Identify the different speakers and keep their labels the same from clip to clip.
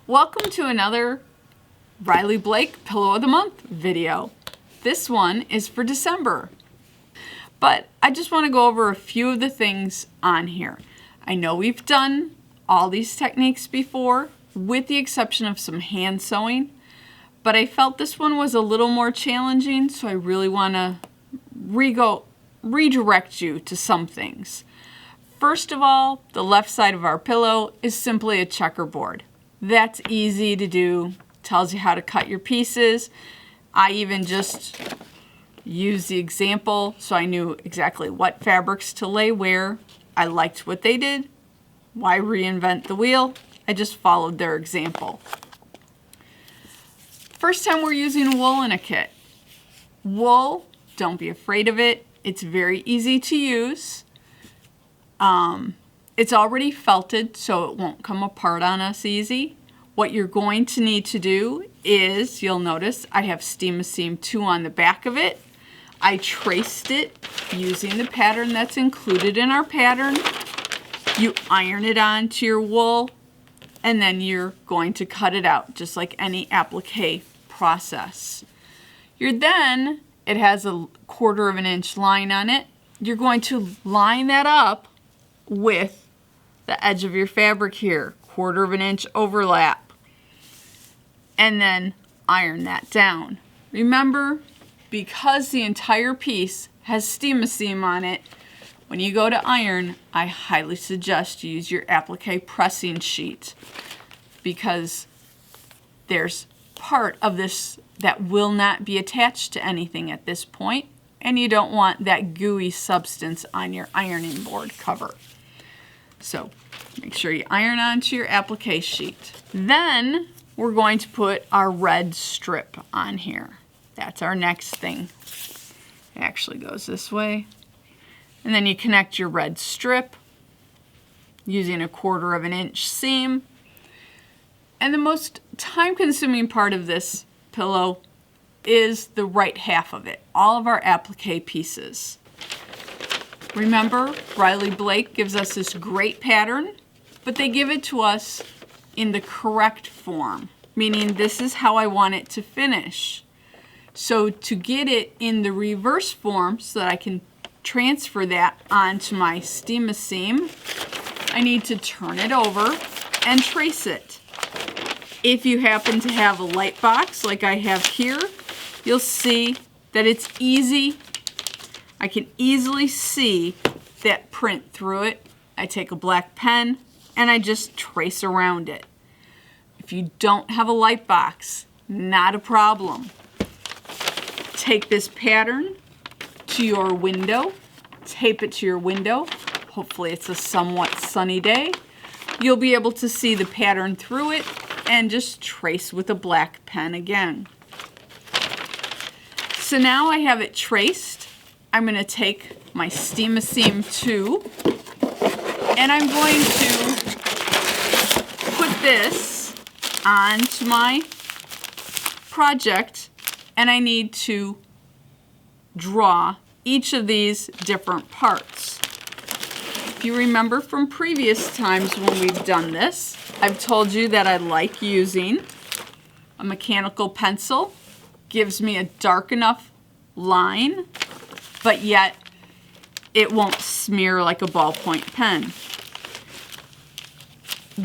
Speaker 1: Welcome to another Riley Blake Pillow of the Month video. This one is for December. But I just want to go over a few of the things on here. I know we've done all these techniques before, with the exception of some hand sewing, but I felt this one was a little more challenging, so I really want to redirect you to some things. First of all, the left side of our pillow is simply a checkerboard. That's easy to do, tells you how to cut your pieces. I even just used the example so I knew exactly what fabrics to lay where. I liked what they did. Why reinvent the wheel? I just followed their example. First time we're using wool in a kit. Wool, don't be afraid of it. It's very easy to use. It's already felted, so it won't come apart on us easy. What you're going to need to do is, you'll notice I have Steam-A-Seam 2 on the back of it. I traced it using the pattern that's included in our pattern. You iron it onto your wool, and then you're going to cut it out, just like any applique process. It has a 1/4 of an inch line on it. You're going to line that up with the edge of your fabric here, 1/4 of an inch overlap, and then iron that down. Remember, because the entire piece has Steam-A-Seam on it, when you go to iron, I highly suggest you use your applique pressing sheet, because there's part of this that will not be attached to anything at this point, and you don't want that gooey substance on your ironing board cover. So make sure you iron onto your applique sheet. Then we're going to put our red strip on here. That's our next thing. It actually goes this way. And then you connect your red strip using a 1/4 of an inch seam. And the most time-consuming part of this pillow is the right half of it, all of our applique pieces. Remember, Riley Blake gives us this great pattern, but they give it to us in the correct form, meaning this is how I want it to finish. So to get it in the reverse form so that I can transfer that onto my Steam-A-Seam, I need to turn it over and trace it. If you happen to have a light box like I have here, you'll see that it's easy. I can easily see that print through it. I take a black pen and I just trace around it. If you don't have a light box, not a problem. Take this pattern to your window, tape it to your window. Hopefully it's a somewhat sunny day. You'll be able to see the pattern through it and just trace with a black pen again. So now I have it traced. I'm going to take my Steam-A-Seam 2 and I'm going to put this onto my project, and I need to draw each of these different parts. If you remember from previous times when we've done this, I've told you that I like using a mechanical pencil. Gives me a dark enough line, but yet it won't smear like a ballpoint pen.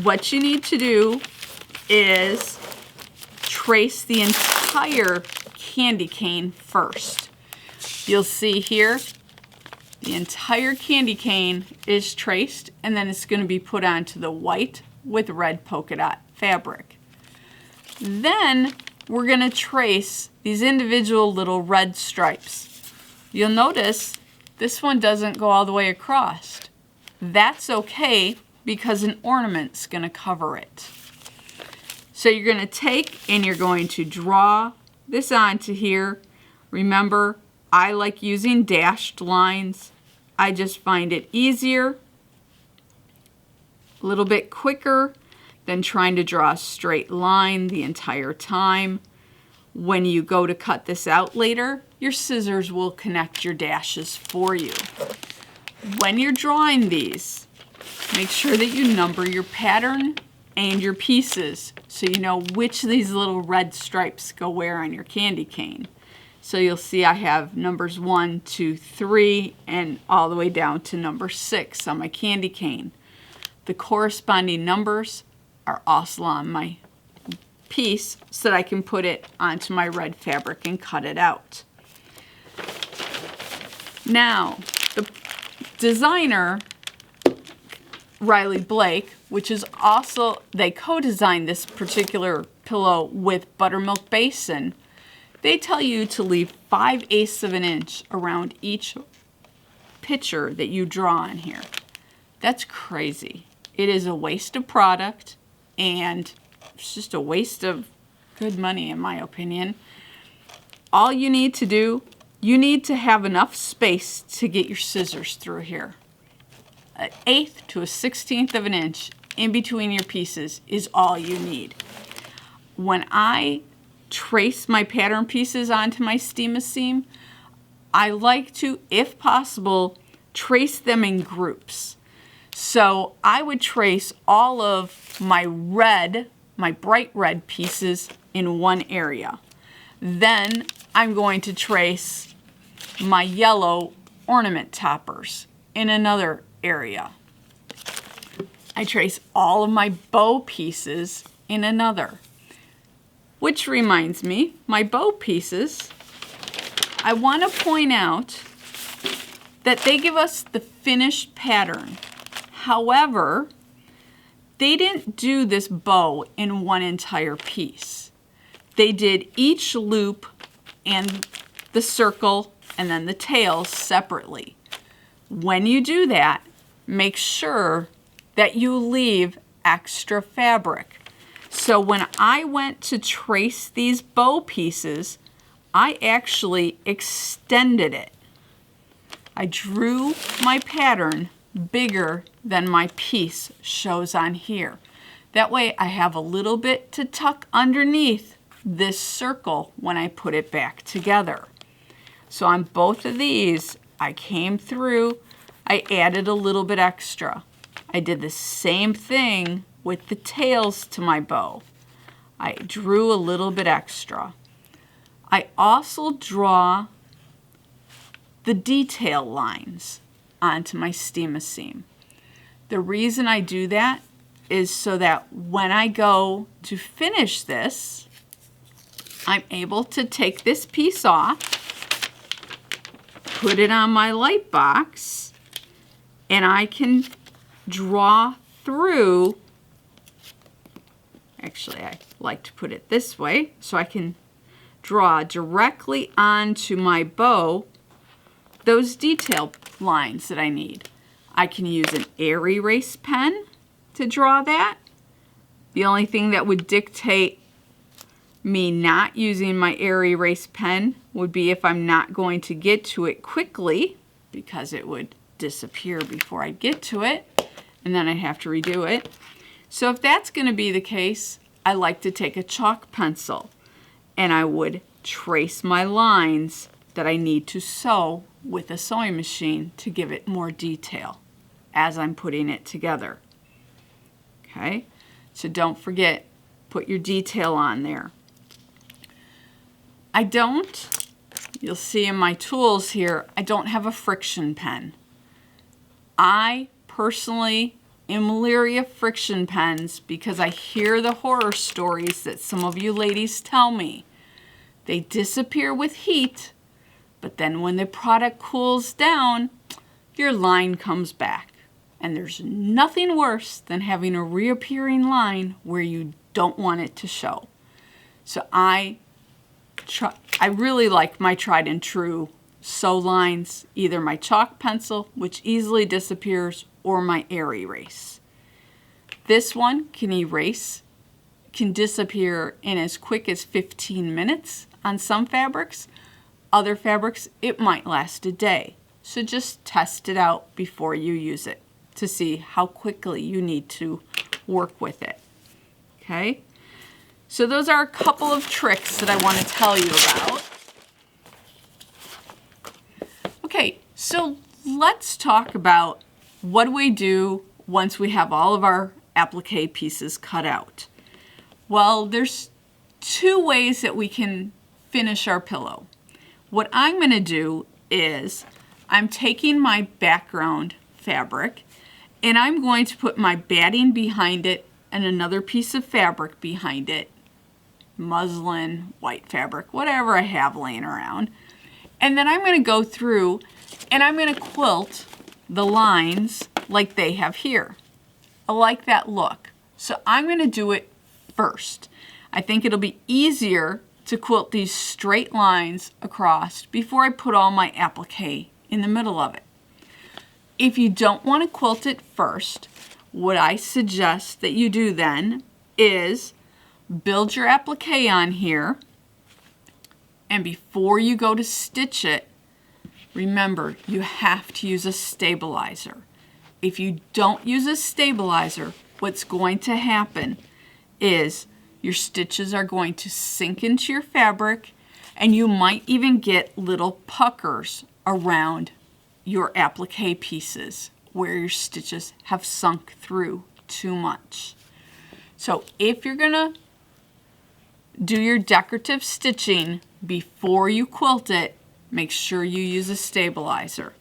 Speaker 1: What you need to do is trace the entire candy cane first. You'll see here the entire candy cane is traced, and then it's going to be put onto the white with red polka dot fabric. Then we're going to trace these individual little red stripes. You'll notice this one doesn't go all the way across. That's okay, because an ornament's going to cover it. So you're going to take and you're going to draw this onto here. Remember, I like using dashed lines. I just find it easier, a little bit quicker than trying to draw a straight line the entire time. When you go to cut this out later, your scissors will connect your dashes for you. When you're drawing these, make sure that you number your pattern and your pieces so you know which of these little red stripes go where on your candy cane. So you'll see I have numbers 1, 2, 3, and all the way down to number 6 on my candy cane. The corresponding numbers are also on my piece so that I can put it onto my red fabric and cut it out. Now, the designer, Riley Blake, which is also, they co-designed this particular pillow with Buttermilk Basin, they tell you to leave 5/8 of an inch around each picture that you draw on here. That's crazy. It is a waste of product, and it's just a waste of good money in my opinion. All you need to do, you need to have enough space to get your scissors through here. 1/8 to 1/16 of an inch in between your pieces is all you need. When I trace my pattern pieces onto my steam seam, I like to, if possible, trace them in groups. So I would trace all of my red, my bright red pieces in one area. Then I'm going to trace my yellow ornament toppers in another area. I trace all of my bow pieces in another. Which reminds me, my bow pieces, I want to point out that they give us the finished pattern. However, they didn't do this bow in one entire piece. They did each loop and the circle and then the tails separately. When you do that, make sure that you leave extra fabric. So when I went to trace these bow pieces, I actually extended it. I drew my pattern bigger than my piece shows on here. That way I have a little bit to tuck underneath this circle when I put it back together. So on both of these, I came through, I added a little bit extra. I did the same thing with the tails to my bow. I drew a little bit extra. I also draw the detail lines onto my steam seam. The reason I do that is so that when I go to finish this, I'm able to take this piece off, put it on my light box, and I can draw through. Actually, I like to put it this way so I can draw directly onto my bow those detail lines that I need. I can use an air erase pen to draw that. The only thing that would dictate me not using my air erase pen would be if I'm not going to get to it quickly, because it would disappear before I get to it, and then I'd have to redo it. So if that's going to be the case, I like to take a chalk pencil and I would trace my lines that I need to sew with a sewing machine to give it more detail as I'm putting it together. Okay, so don't forget, put your detail on there. You'll see in my tools here, I don't have a friction pen. I personally am leery of friction pens because I hear the horror stories that some of you ladies tell me. They disappear with heat, but then when the product cools down, your line comes back. And there's nothing worse than having a reappearing line where you don't want it to show. So I really like my tried and true sew lines, either my chalk pencil, which easily disappears, or my air erase. This one can disappear in as quick as 15 minutes on some fabrics. Other fabrics, it might last a day. So just test it out before you use it to see how quickly you need to work with it. Okay? So those are a couple of tricks that I want to tell you about. Okay, so let's talk about what do we do once we have all of our applique pieces cut out. Well, there's two ways that we can finish our pillow. What I'm going to do is I'm taking my background fabric and I'm going to put my batting behind it and another piece of fabric behind it, muslin, white fabric, whatever I have laying around. And then I'm going to go through and I'm going to quilt the lines like they have here. I like that look. So I'm going to do it first. I think it'll be easier to quilt these straight lines across before I put all my applique in the middle of it. If you don't want to quilt it first, what I suggest that you do then is build your applique on here, and before you go to stitch it, remember you have to use a stabilizer. If you don't use a stabilizer, what's going to happen is your stitches are going to sink into your fabric, and you might even get little puckers around your applique pieces where your stitches have sunk through too much. So if you're gonna do your decorative stitching before you quilt it, make sure you use a stabilizer.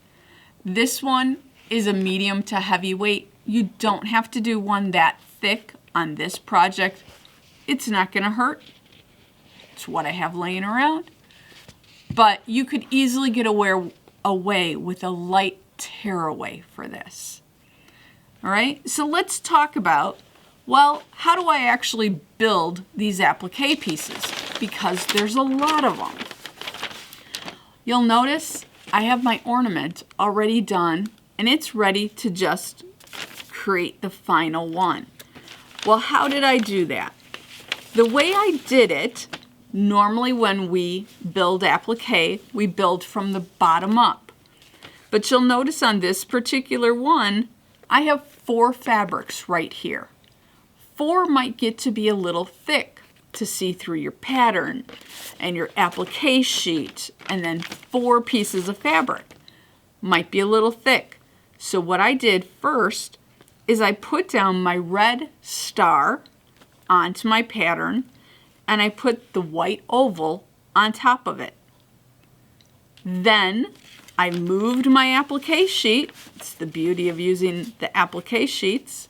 Speaker 1: This one is a medium to heavyweight. You don't have to do one that thick on this project. It's not gonna hurt. It's what I have laying around. But you could easily get away with a light tearaway for this. All right, so let's talk about, well, how do I actually build these applique pieces? Because there's a lot of them. You'll notice I have my ornament already done and it's ready to just create the final one. Well, how did I do that? The way I did it, normally when we build applique, we build from the bottom up. But you'll notice on this particular one, I have 4 fabrics right here. 4 might get to be a little thick to see through your pattern and your applique sheet, and then 4 pieces of fabric might be a little thick. So what I did first is I put down my red star onto my pattern and I put the white oval on top of it. Then I moved my applique sheet. It's the beauty of using the applique sheets.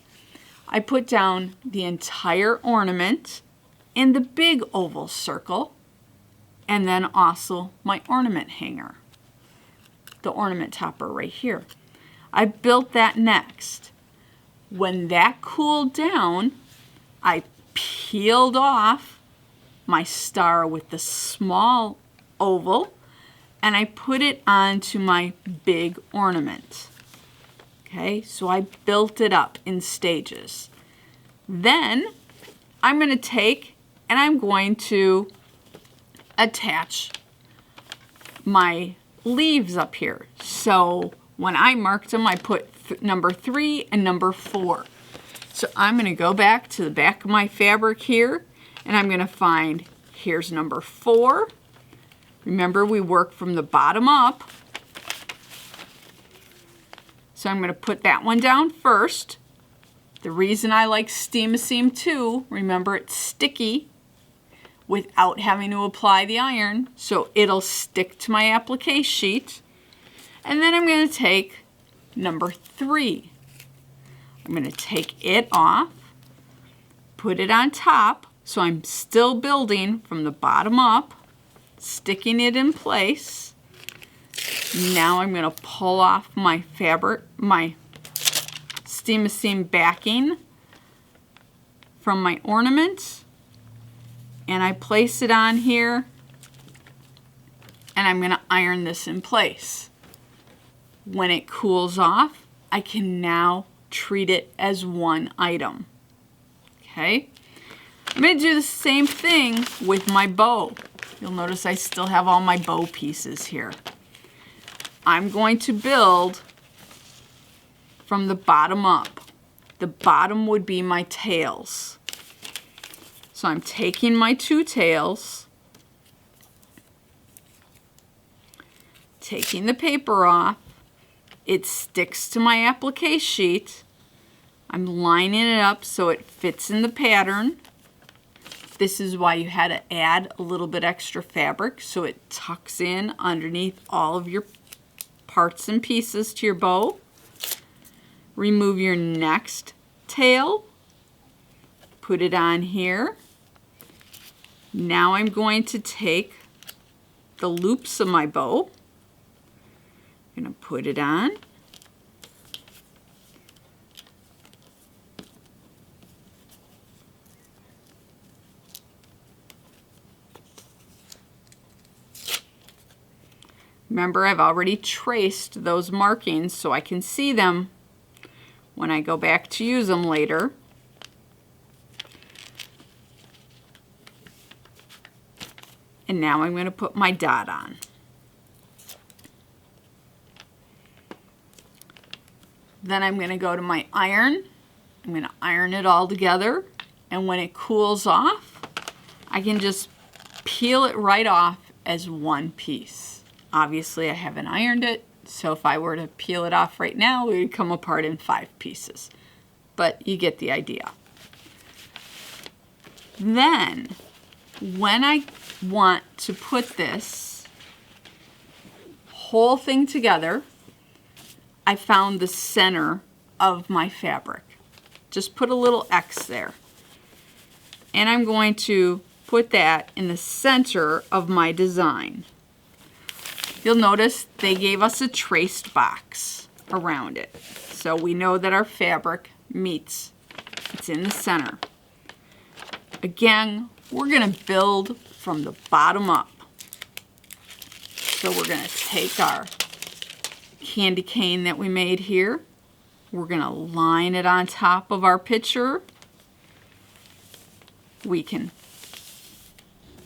Speaker 1: I put down the entire ornament in the big oval circle, and then also my ornament hanger, the ornament topper right here. I built that next. When that cooled down, I peeled off my star with the small oval and I put it onto my big ornament. Okay, so I built it up in stages. Then I'm going to take and I'm going to attach my leaves up here. So when I marked them, I put number 3 and number 4. So I'm going to go back to the back of my fabric here and I'm going to find, here's number 4. Remember, we work from the bottom up. So I'm going to put that one down first. The reason I like Steam-A-Seam too, remember it's sticky without having to apply the iron, so it'll stick to my applique sheet. And then I'm going to take number 3. I'm going to take it off, put it on top, so I'm still building from the bottom up, sticking it in place. Now I'm going to pull off my fabric, my Steam-A-Seam backing from my ornament, and I place it on here, and I'm going to iron this in place. When it cools off, I can now treat it as one item. Okay? I'm going to do the same thing with my bow. You'll notice I still have all my bow pieces here. I'm going to build from the bottom up. The bottom would be my tails. So I'm taking my 2 tails, taking the paper off, it sticks to my applique sheet. I'm lining it up so it fits in the pattern. This is why you had to add a little bit extra fabric so it tucks in underneath all of your parts and pieces to your bow. Remove your next tail, put it on here. Now I'm going to take the loops of my bow, I'm going to put it on. Remember, I've already traced those markings so I can see them when I go back to use them later. And now I'm going to put my dot on. Then I'm going to go to my iron. I'm going to iron it all together. And when it cools off, I can just peel it right off as one piece. Obviously, I haven't ironed it, so if I were to peel it off right now, it would come apart in 5 pieces. But you get the idea. Then, when I want to put this whole thing together, I found the center of my fabric. Just put a little X there. And I'm going to put that in the center of my design. You'll notice they gave us a traced box around it. So we know that our fabric meets. It's in the center. Again, we're going to build from the bottom up. So we're going to take our candy cane that we made here. We're going to line it on top of our picture. We can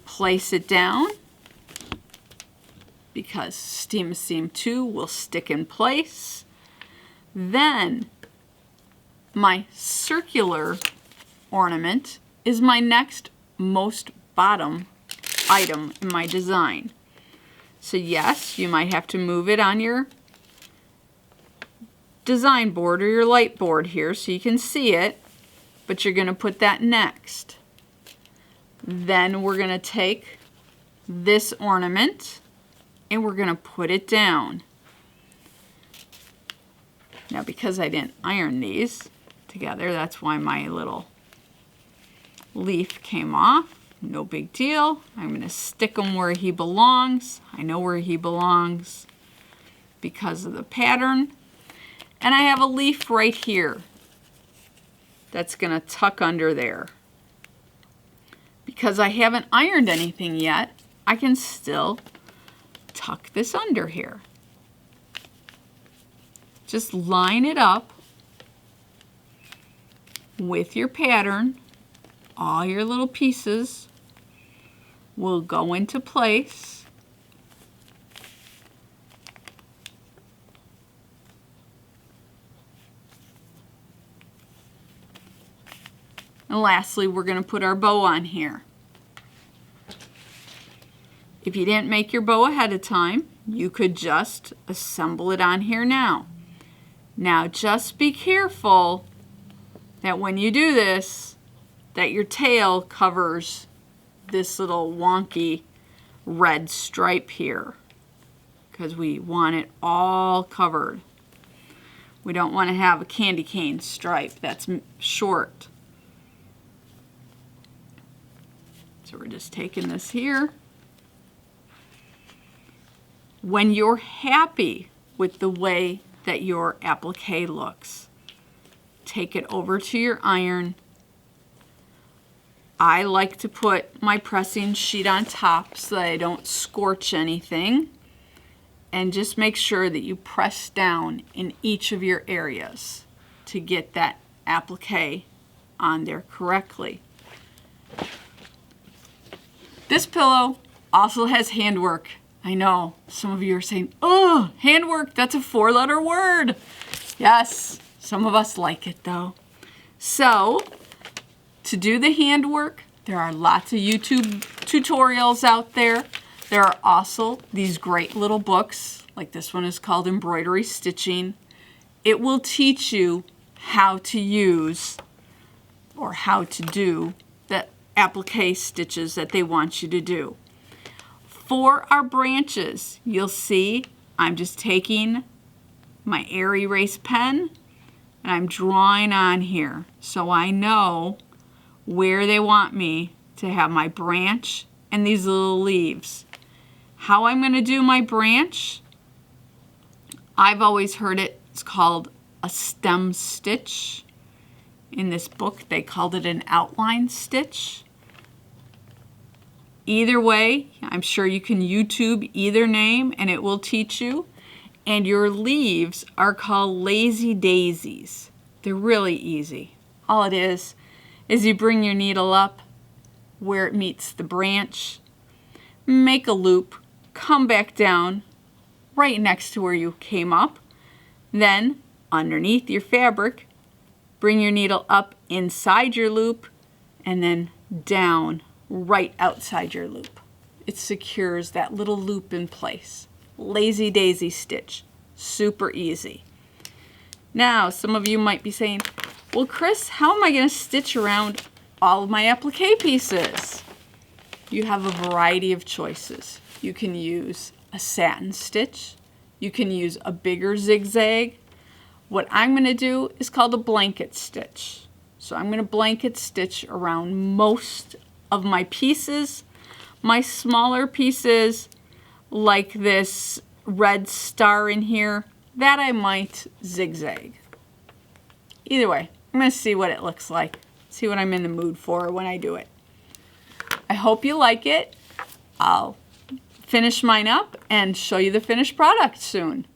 Speaker 1: place it down because Steam Seam 2 will stick in place. Then my circular ornament is my next most bottom item in my design. So yes, you might have to move it on your design board or your light board here so you can see it, but you're going to put that next. Then we're going to take this ornament and we're going to put it down. Now because I didn't iron these together, that's why my little leaf came off. No big deal. I'm going to stick him where he belongs. I know where he belongs because of the pattern. And I have a leaf right here that's going to tuck under there. Because I haven't ironed anything yet, I can still tuck this under here. Just line it up with your pattern. All your little pieces will go into place. And lastly, we're going to put our bow on here. If you didn't make your bow ahead of time, you could just assemble it on here now. Now just be careful that when you do this, that your tail covers this little wonky red stripe here, because we want it all covered. We don't want to have a candy cane stripe that's short. So we're just taking this here. When you're happy with the way that your applique looks, take it over to your iron. I like to put my pressing sheet on top so that I don't scorch anything. And just make sure that you press down in each of your areas to get that applique on there correctly. This pillow also has handwork. I know some of you are saying, oh, handwork, that's a 4-letter word. Yes, some of us like it though. So, to do the handwork, there are lots of YouTube tutorials out there. There are also these great little books, like this one is called Embroidery Stitching. It will teach you how to use or how to do the applique stitches that they want you to do. For our branches, you'll see I'm just taking my air erase pen and I'm drawing on here so I know where they want me to have my branch and these little leaves. How I'm going to do my branch, I've always heard it's called a stem stitch. In this book, they called it an outline stitch. Either way, I'm sure you can YouTube either name and it will teach you. And your leaves are called lazy daisies. They're really easy. All it is you bring your needle up where it meets the branch, make a loop, come back down right next to where you came up. Then underneath your fabric, bring your needle up inside your loop and then down right outside your loop. It secures that little loop in place. Lazy daisy stitch. Super easy. Now, some of you might be saying, well, Chris, how am I going to stitch around all of my applique pieces? You have a variety of choices. You can use a satin stitch. You can use a bigger zigzag. What I'm going to do is called a blanket stitch. So I'm going to blanket stitch around most of my pieces. My smaller pieces, like this red star in here, that I might zigzag. Either way, I'm going to see what it looks like, see what I'm in the mood for when I do it. I hope you like it. I'll finish mine up and show you the finished product soon.